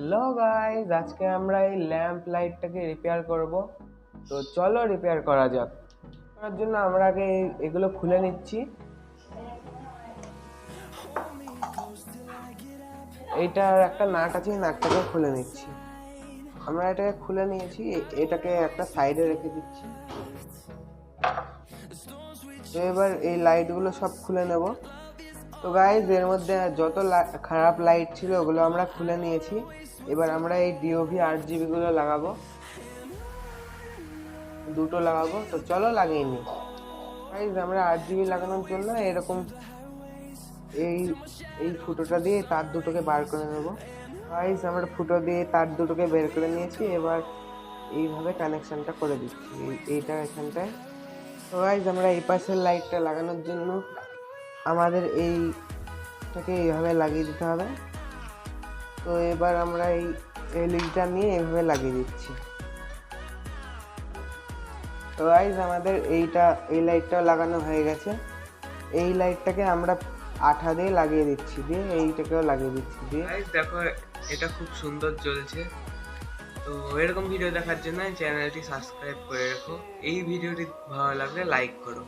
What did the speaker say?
Hello guys, আজকে আমরা এই ল্যাম্প লাইটটাকে রিপেয়ার করব। তো চলো রিপেয়ার করা যাক। তার জন্য আমরা আগে এগুলো খুলে নিচ্ছি। এইটার একটা নাট আছে, এই নাটটাকে খুলে নিচ্ছি। আমরা এটাকে খুলে নিয়েছি, এটাকে একটা সাইডে রেখে দিচ্ছি। তো এবার এই লাইটগুলো সব খুলে নেব। তো গাইস, এর মধ্যে যত খারাপ লাইট ছিল ওগুলো আমরা খুলে নিয়েছি। এবার আমরা এই ডিওভি 8GB গুলো লাগাবো, দুটো লাগাবো। তো চলো লাগিয়ে নিই। গাইস, আমরা 8GB লাগানোর জন্য এরকম এই এই ফুটোটা দিয়ে তার দুটোকে বার করে নেব। গাইস, আমরা ফুটো দিয়ে তার দুটোকে বের করে নিয়েছি। এবার এইভাবে কানেকশনটা করে দিচ্ছি, এইটা এখানটায়। তো গাইস, আমরা এই পাশের লাইটটা লাগানোর জন্য আমাদের এইটাকে এইভাবে লাগিয়ে দিতে হবে। তো এবার আমরা এই এলইডিটা নিয়ে এইভাবে লাগিয়ে দিচ্ছি। তো গাইস, আমাদের এই লাইটটাও লাগানো হয়ে গেছে। এই লাইটটাকে আমরা আঠা দিয়ে লাগিয়ে দিচ্ছি, দিয়ে এইটাকেও লাগিয়ে দিচ্ছি দিয়ে। গাইস দেখো, এটা খুব সুন্দর জ্বলছে। তো এরকম ভিডিও দেখার জন্য চ্যানেলটি সাবস্ক্রাইব করে রাখো। এই ভিডিওটি ভালো লাগলে লাইক করো।